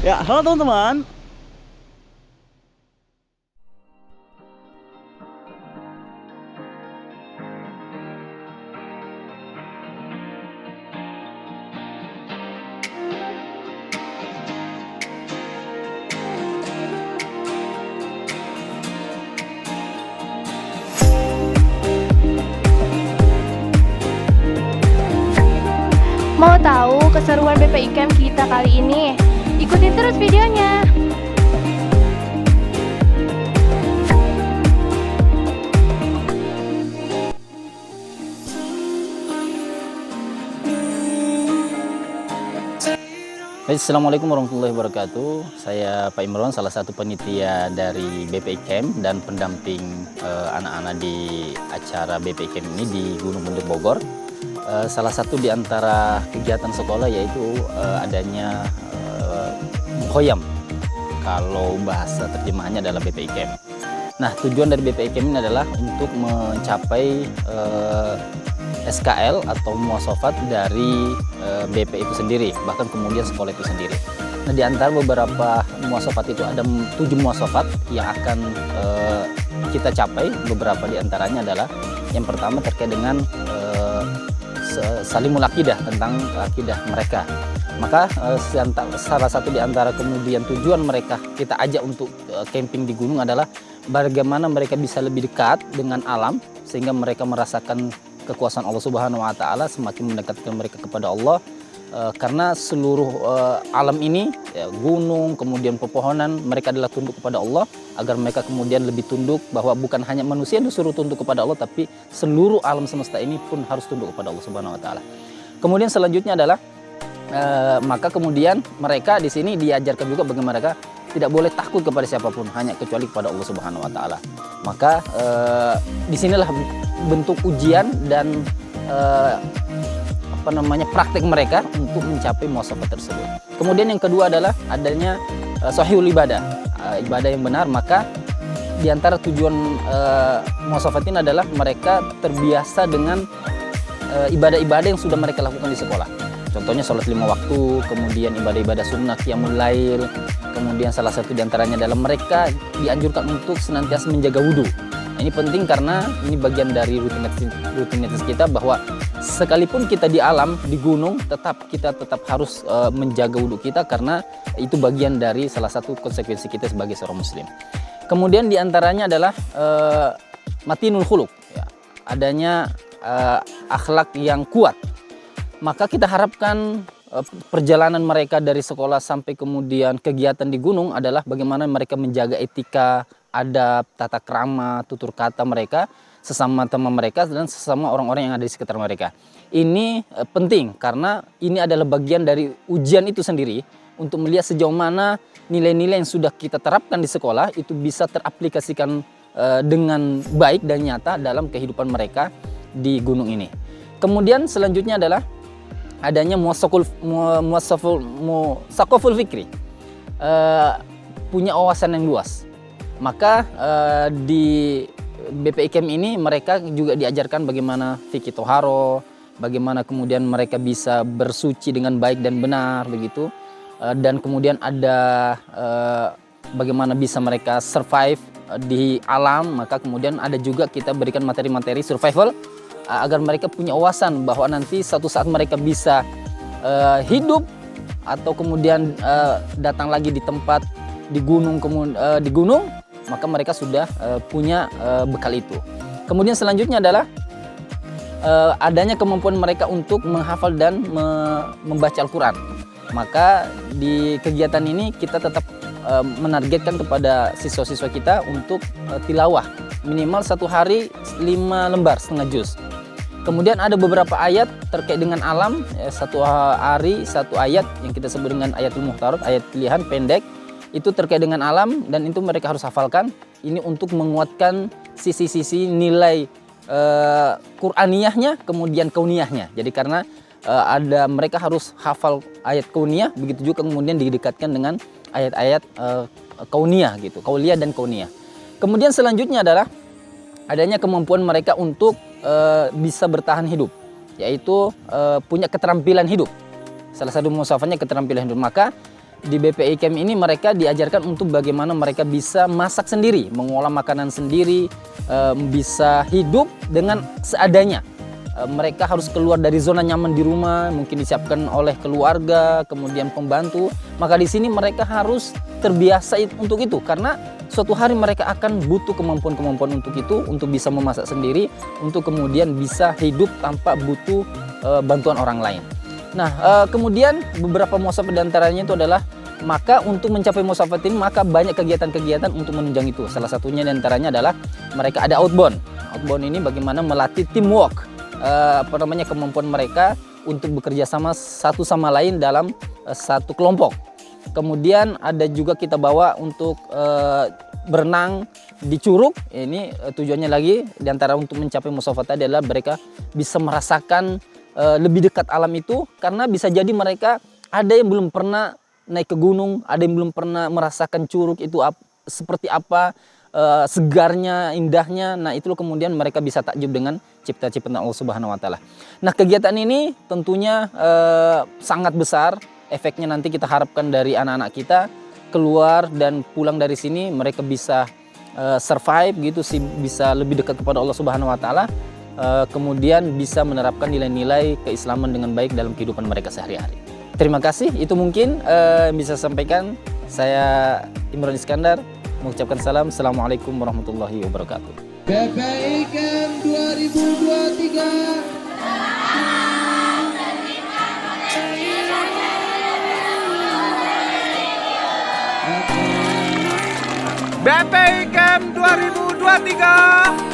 Ya, halo teman-teman. Mau tahu keseruan BPI Camp kita kali ini? Ikutin terus videonya. Assalamualaikum warahmatullahi wabarakatuh. Saya Pak Imron, salah satu panitia dari BPI Camp dan pendamping anak-anak di acara BPI Camp ini di Gunung Buntut Bogor. Salah satu di antara kegiatan sekolah yaitu adanya mukhoyam. Kalau bahasa terjemahannya adalah BPI Camp. Nah, tujuan dari BPI Camp ini adalah untuk mencapai SKL atau muasafat dari BP itu sendiri, bahkan kemudian sekolah itu sendiri. Nah, di antara beberapa muasafat itu ada 7 muasafat yang akan kita capai. Beberapa di antaranya adalah yang pertama terkait dengan salimul akidah, tentang akidah mereka. Maka salah satu di antara kemudian tujuan mereka kita ajak untuk camping di gunung adalah bagaimana mereka bisa lebih dekat dengan alam sehingga mereka merasakan kekuasaan Allah Subhanahu wa taala, semakin mendekatkan mereka kepada Allah, karena seluruh alam ini ya, gunung, kemudian pepohonan, mereka adalah tunduk kepada Allah, agar mereka kemudian lebih tunduk bahwa bukan hanya manusia yang disuruh tunduk kepada Allah, tapi seluruh alam semesta ini pun harus tunduk kepada Allah Subhanahu wa taala. Kemudian selanjutnya adalah maka kemudian mereka di sini diajarkan juga bagaimana mereka tidak boleh takut kepada siapapun, hanya kecuali kepada Allah Subhanahu wa taala. Maka disinilah bentuk ujian dan praktek mereka untuk mencapai muasafat tersebut. Kemudian yang kedua adalah adanya sahihul ibadah, ibadah yang benar. Maka di antara tujuan muasafat ini adalah mereka terbiasa dengan ibadah-ibadah yang sudah mereka lakukan di sekolah. Contohnya sholat 5 waktu, kemudian ibadah-ibadah sunnah, qiyamul lail. Kemudian salah satu diantaranya adalah mereka dianjurkan untuk senantiasa menjaga wudhu. Nah, ini penting karena ini bagian dari rutinitas kita, bahwa sekalipun kita di alam, di gunung, kita tetap harus menjaga wudhu kita, karena itu bagian dari salah satu konsekuensi kita sebagai seorang muslim. Kemudian diantaranya adalah matinul khuluq, ya, adanya akhlak yang kuat. Maka kita harapkan perjalanan mereka dari sekolah sampai kemudian kegiatan di gunung adalah bagaimana mereka menjaga etika, adab, tata krama, tutur kata mereka, sesama teman mereka dan sesama orang-orang yang ada di sekitar mereka. Ini penting karena ini adalah bagian dari ujian itu sendiri untuk melihat sejauh mana nilai-nilai yang sudah kita terapkan di sekolah itu bisa teraplikasikan dengan baik dan nyata dalam kehidupan mereka di gunung ini. Kemudian selanjutnya adalah adanya muasaqaful fikri, punya wawasan yang luas. Maka di BPI Camp ini mereka juga diajarkan bagaimana fikih toharo, bagaimana kemudian mereka bisa bersuci dengan baik dan benar begitu, dan kemudian ada bagaimana bisa mereka survive di alam. Maka kemudian ada juga kita berikan materi-materi survival agar mereka punya wawasan bahwa nanti suatu saat mereka bisa hidup atau kemudian datang lagi di tempat di gunung, maka mereka sudah punya bekal itu. Kemudian selanjutnya adalah adanya kemampuan mereka untuk menghafal dan membaca Al-Quran. Maka di kegiatan ini kita tetap menargetkan kepada siswa-siswa kita untuk tilawah minimal 1 hari 5 lembar setengah juz. Kemudian ada beberapa ayat terkait dengan alam, 1 hari 1 ayat yang kita sebut dengan ayatul muhtarat, ayat pilihan pendek, itu terkait dengan alam dan itu mereka harus hafalkan. Ini untuk menguatkan sisi-sisi nilai Qur'aniyahnya, kemudian kauniyahnya. Jadi karena mereka harus hafal ayat kauniyah, begitu juga kemudian didekatkan dengan ayat-ayat kauniyah gitu, kauliyah dan kauniyah. Kemudian selanjutnya adalah adanya kemampuan mereka untuk bisa bertahan hidup, yaitu punya keterampilan hidup. Salah satu muasafatnya keterampilan hidup. Maka di BPI Camp ini mereka diajarkan untuk bagaimana mereka bisa masak sendiri, mengolah makanan sendiri, bisa hidup dengan seadanya. Mereka harus keluar dari zona nyaman di rumah, mungkin disiapkan oleh keluarga, kemudian pembantu. Maka di sini mereka harus terbiasa untuk itu, karena suatu hari mereka akan butuh kemampuan-kemampuan untuk itu, untuk bisa memasak sendiri, untuk kemudian bisa hidup tanpa butuh bantuan orang lain. Nah, kemudian beberapa muasafat diantaranya itu adalah, maka untuk mencapai muasafat ini maka banyak kegiatan-kegiatan untuk menunjang itu. Salah satunya diantaranya adalah mereka ada outbound. Outbound ini bagaimana melatih teamwork, kemampuan mereka untuk bekerja sama satu sama lain dalam satu kelompok. Kemudian ada juga kita bawa untuk berenang di curug. Ini tujuannya lagi diantara untuk mencapai muasafat adalah mereka bisa merasakan lebih dekat alam itu, karena bisa jadi mereka ada yang belum pernah naik ke gunung, ada yang belum pernah merasakan curug itu seperti apa, segarnya, indahnya. Nah, itu kemudian mereka bisa takjub dengan cipta-ciptaan Allah Subhanahu wa taala. Nah, kegiatan ini tentunya sangat besar efeknya, nanti kita harapkan dari anak-anak kita keluar dan pulang dari sini mereka bisa survive gitu sih, bisa lebih dekat kepada Allah Subhanahu wa taala, kemudian bisa menerapkan nilai-nilai keislaman dengan baik dalam kehidupan mereka sehari-hari. Terima kasih, itu mungkin bisa sampaikan. Saya Imran Iskandar mengucapkan salam. Assalamualaikum warahmatullahi wabarakatuh. BPI Camp 2023. BPI Camp 2023